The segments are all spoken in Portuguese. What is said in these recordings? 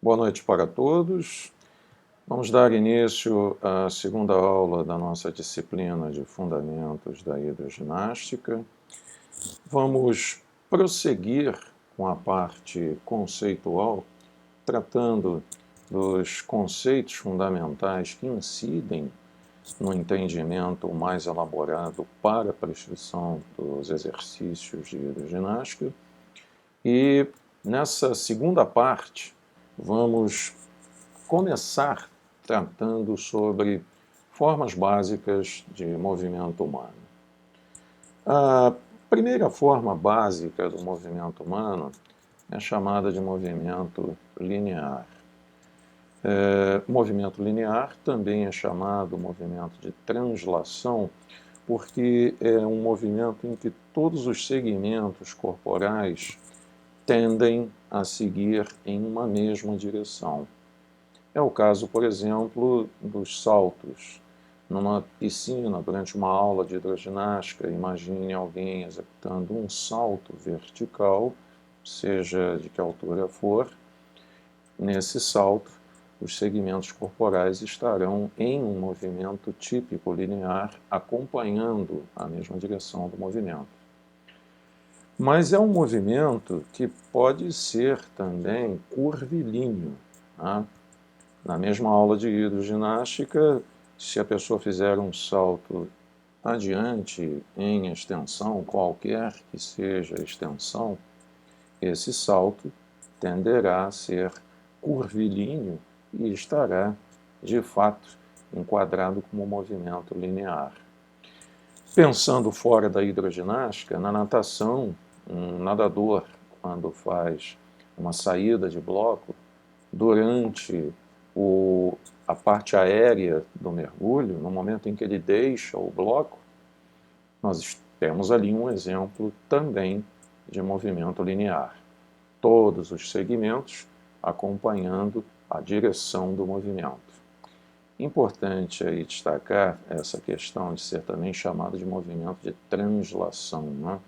Boa noite para todos. Vamos dar início à segunda aula da nossa disciplina de Fundamentos da Hidroginástica. Vamos prosseguir com a parte conceitual, tratando dos conceitos fundamentais que incidem no entendimento mais elaborado para a prescrição dos exercícios de hidroginástica. E nessa segunda parte, vamos começar tratando sobre formas básicas de movimento humano. A primeira forma básica do movimento humano é chamada de movimento linear. Movimento linear também é chamado movimento de translação, porque é um movimento em que todos os segmentos corporais tendem a seguir em uma mesma direção. É o caso, por exemplo, dos saltos. Numa piscina, durante uma aula de hidroginástica, imagine alguém executando um salto vertical, seja de que altura for. Nesse salto, os segmentos corporais estarão em um movimento típico linear, acompanhando a mesma direção do movimento. Mas é um movimento que pode ser também curvilíneo, tá? Na mesma aula de hidroginástica, se a pessoa fizer um salto adiante em extensão, qualquer que seja a extensão, esse salto tenderá a ser curvilíneo e estará, de fato, enquadrado como movimento linear. Pensando fora da hidroginástica, na natação, um nadador, quando faz uma saída de bloco, durante a parte aérea do mergulho, no momento em que ele deixa o bloco, nós temos ali um exemplo também de movimento linear. Todos os segmentos acompanhando a direção do movimento. Importante aí destacar essa questão de ser também chamado de movimento de translação, né?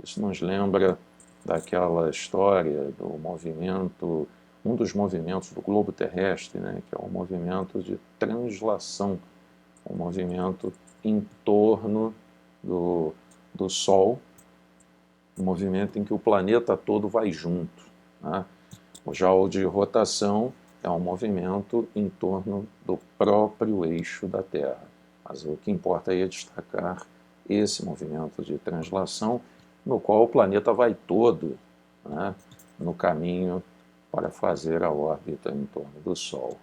Isso nos lembra daquela história do movimento, um dos movimentos do globo terrestre, né, que é o movimento de translação, o movimento em torno do Sol, um movimento em que o planeta todo vai junto, né? Já o de rotação é um movimento em torno do próprio eixo da Terra. Mas o que importa aí é destacar esse movimento de translação, no qual o planeta vai todo, né, no caminho para fazer a órbita em torno do Sol.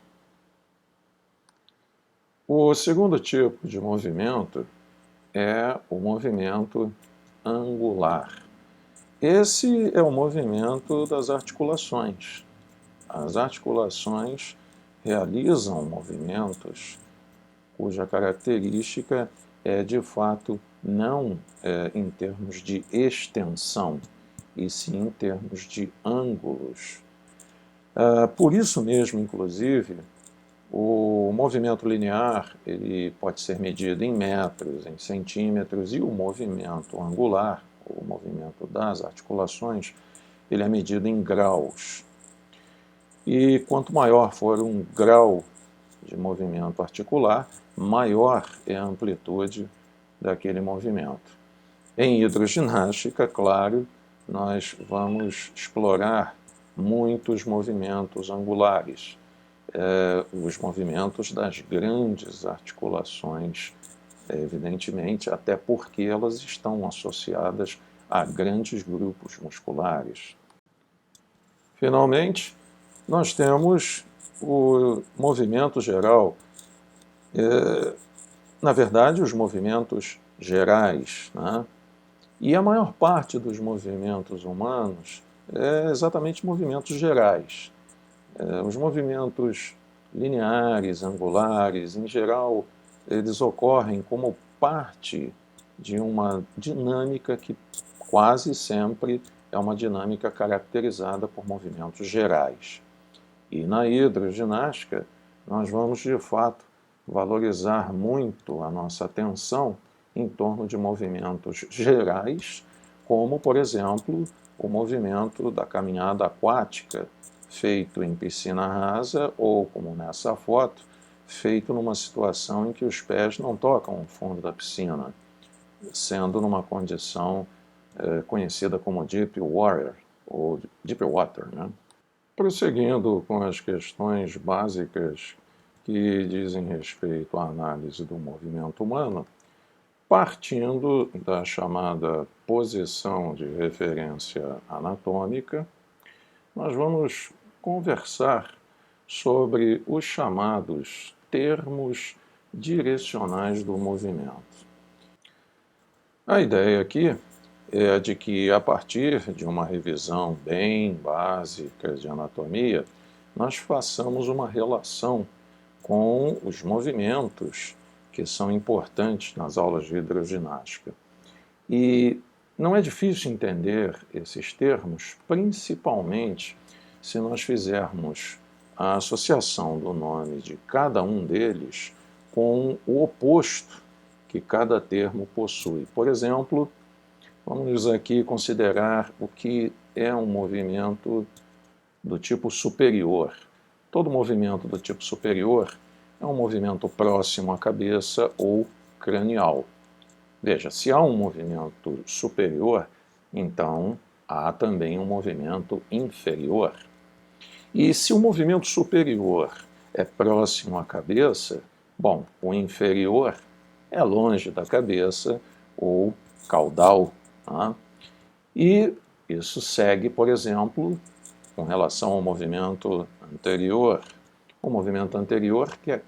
O segundo tipo de movimento é o movimento angular. Esse é o movimento das articulações. As articulações realizam movimentos cuja característica é, de fato, não em termos de extensão, e sim em termos de ângulos. Por isso mesmo, inclusive, o movimento linear ele pode ser medido em metros, em centímetros, e o movimento angular, o movimento das articulações, ele é medido em graus. E quanto maior for um grau de movimento articular, maior é a amplitude daquele movimento. Em hidroginástica, claro, nós vamos explorar muitos movimentos angulares, os movimentos das grandes articulações, evidentemente, até porque elas estão associadas a grandes grupos musculares. Finalmente, nós temos o movimento geral. Na verdade, os movimentos gerais, né? E a maior parte dos movimentos humanos é exatamente movimentos gerais. Os movimentos lineares, angulares, em geral, eles ocorrem como parte de uma dinâmica que quase sempre é uma dinâmica caracterizada por movimentos gerais. E na hidroginástica, nós vamos, de fato, valorizar muito a nossa atenção em torno de movimentos gerais, como, por exemplo, o movimento da caminhada aquática, feito em piscina rasa ou, como nessa foto, feito numa situação em que os pés não tocam o fundo da piscina, sendo numa condição conhecida como Deep Water, ou Deep Water, né? Prosseguindo com as questões básicas que dizem respeito à análise do movimento humano, partindo da chamada posição de referência anatômica, nós vamos conversar sobre os chamados termos direcionais do movimento. A ideia aqui é a de que, a partir de uma revisão bem básica de anatomia, nós façamos uma relação com os movimentos que são importantes nas aulas de hidroginástica. E não é difícil entender esses termos, principalmente se nós fizermos a associação do nome de cada um deles com o oposto que cada termo possui. Por exemplo, vamos aqui considerar o que é um movimento do tipo superior. Todo movimento do tipo superior é um movimento próximo à cabeça ou cranial. Veja, se há um movimento superior, então há também um movimento inferior. E se o movimento superior é próximo à cabeça, bom, o inferior é longe da cabeça ou caudal. Tá? E isso segue, por exemplo, com relação ao movimento anterior. O movimento anterior que é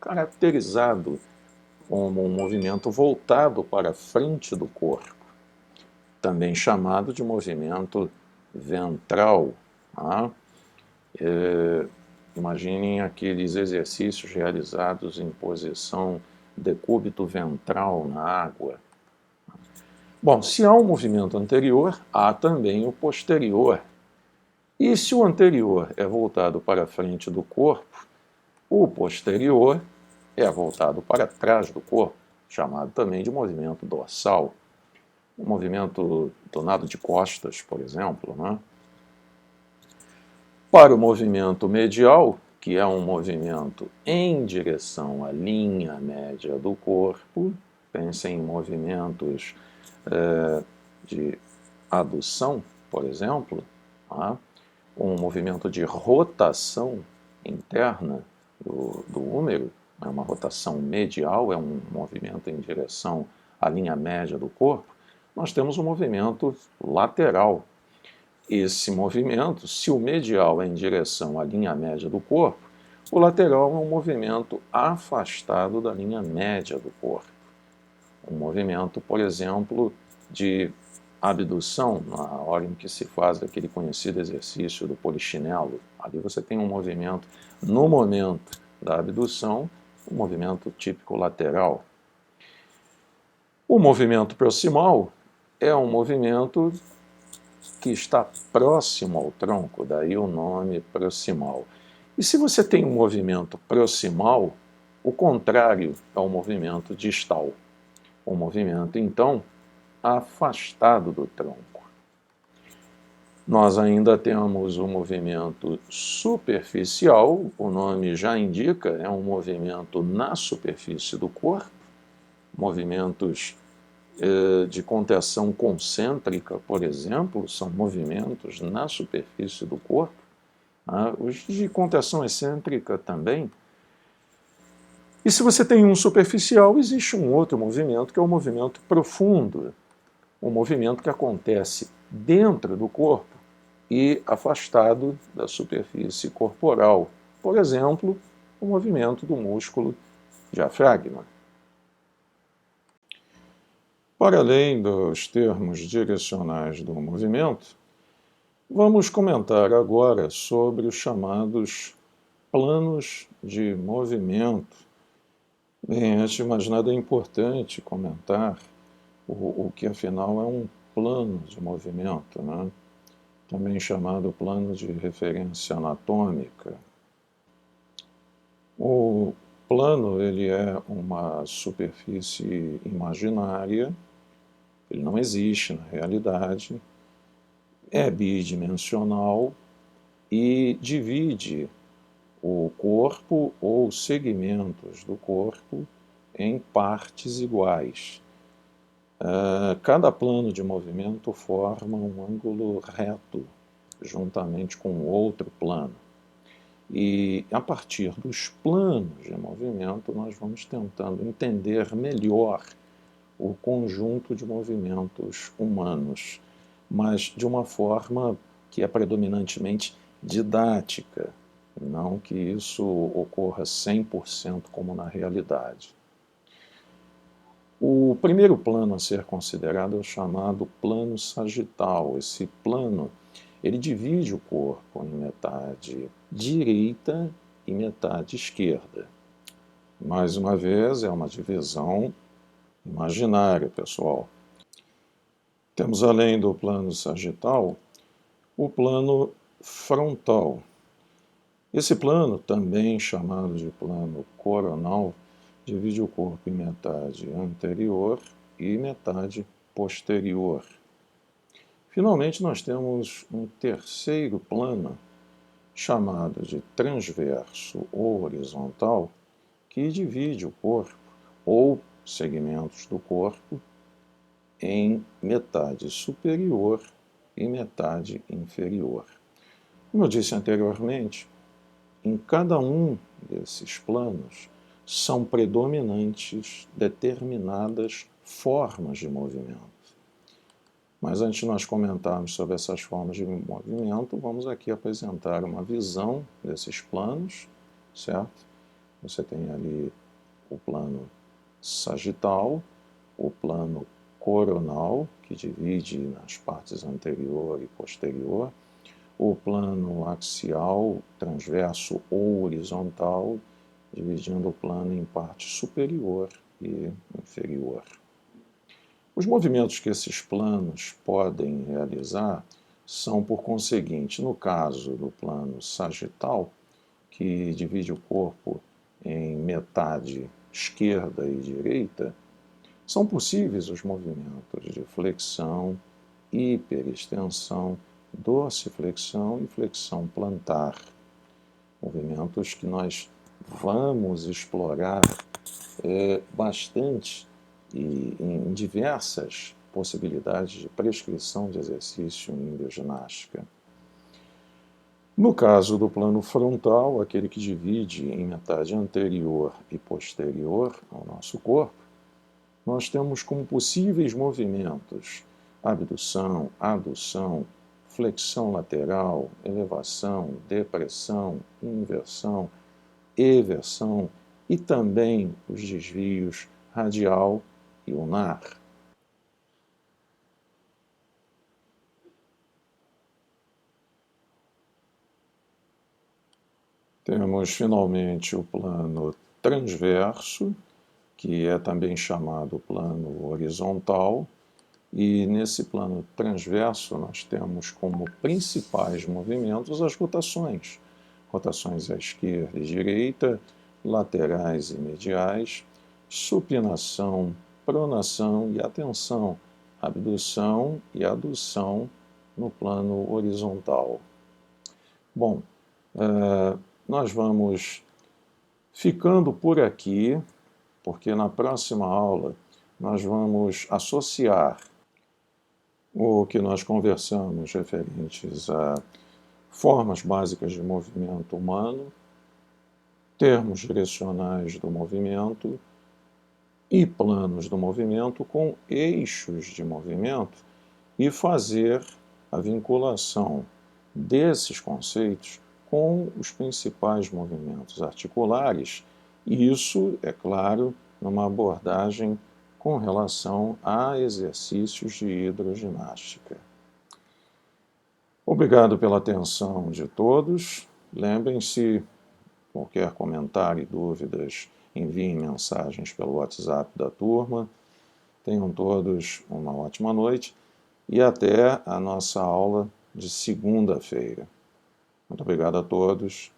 caracterizado como um movimento voltado para a frente do corpo, também chamado de movimento ventral. Tá? Imaginem aqueles exercícios realizados em posição decúbito ventral na água. Bom, se há um movimento anterior, há também o posterior. E se o anterior é voltado para a frente do corpo, o posterior é voltado para trás do corpo, chamado também de movimento dorsal. O movimento do nado de costas, por exemplo. Né? Para o movimento medial, que é um movimento em direção à linha média do corpo, pensem em movimentos de adução, por exemplo, tá? Um movimento de rotação interna do úmero, é uma rotação medial, é um movimento em direção à linha média do corpo. Nós temos um movimento lateral. Esse movimento, se o medial é em direção à linha média do corpo, o lateral é um movimento afastado da linha média do corpo. Um movimento, por exemplo, de abdução, na hora em que se faz aquele conhecido exercício do polichinelo. Ali você tem um movimento, no momento da abdução, um movimento típico lateral. O movimento proximal é um movimento que está próximo ao tronco, daí o nome proximal. E se você tem um movimento proximal, o contrário é o movimento distal. O movimento, então, afastado do tronco. Nós ainda temos o movimento superficial, o nome já indica, é um movimento na superfície do corpo, movimentos de contenção concêntrica, por exemplo, são movimentos na superfície do corpo. Os de contenção excêntrica também. E se você tem um superficial, existe um outro movimento, que é o movimento profundo, um movimento que acontece dentro do corpo e afastado da superfície corporal. Por exemplo, o movimento do músculo diafragma. Para além dos termos direcionais do movimento, vamos comentar agora sobre os chamados planos de movimento. Bem, antes de mais nada é importante comentar o que afinal é um plano de movimento, né? Também chamado plano de referência anatômica. O plano ele é uma superfície imaginária, ele não existe na realidade, é bidimensional e divide o corpo ou segmentos do corpo em partes iguais. Cada plano de movimento forma um ângulo reto juntamente com outro plano. E a partir dos planos de movimento, nós vamos tentando entender melhor o conjunto de movimentos humanos, mas de uma forma que é predominantemente didática, não que isso ocorra 100% como na realidade. O primeiro plano a ser considerado é o chamado plano sagital. Esse plano, ele divide o corpo em metade direita e metade esquerda. Mais uma vez, é uma divisão imaginária, pessoal. Temos, além do plano sagital, o plano frontal. Esse plano, também chamado de plano coronal, divide o corpo em metade anterior e metade posterior. Finalmente, nós temos um terceiro plano, chamado de transverso ou horizontal, que divide o corpo, ou segmentos do corpo, em metade superior e metade inferior. Como eu disse anteriormente, em cada um desses planos são predominantes determinadas formas de movimento. Mas antes de nós comentarmos sobre essas formas de movimento, vamos aqui apresentar uma visão desses planos, certo? Você tem ali o plano sagital, o plano coronal, que divide nas partes anterior e posterior, o plano axial, transverso ou horizontal, dividindo o plano em parte superior e inferior. Os movimentos que esses planos podem realizar são, por conseguinte, no caso do plano sagital, que divide o corpo em metade esquerda e direita, são possíveis os movimentos de flexão, hiperextensão, dorsiflexão e flexão plantar. Movimentos que nós vamos explorar bastante e em diversas possibilidades de prescrição de exercício em bioginástica. No caso do plano frontal, aquele que divide em metade anterior e posterior ao nosso corpo, nós temos como possíveis movimentos abdução, adução, flexão lateral, elevação, depressão, inversão, eversão e também os desvios radial e ulnar. Temos finalmente o plano transverso, que é também chamado plano horizontal, e nesse plano transverso nós temos como principais movimentos as rotações. Rotações à esquerda e direita, laterais e mediais, supinação, pronação e atenção, abdução e adução no plano horizontal. Bom, nós vamos ficando por aqui, porque na próxima aula nós vamos associar o que nós conversamos referentes a formas básicas de movimento humano, termos direcionais do movimento e planos do movimento com eixos de movimento e fazer a vinculação desses conceitos com os principais movimentos articulares, e isso, é claro, numa abordagem com relação a exercícios de hidroginástica. Obrigado pela atenção de todos. Lembrem-se, qualquer comentário e dúvidas, enviem mensagens pelo WhatsApp da turma. Tenham todos uma ótima noite e até a nossa aula de segunda-feira. Muito obrigado a todos.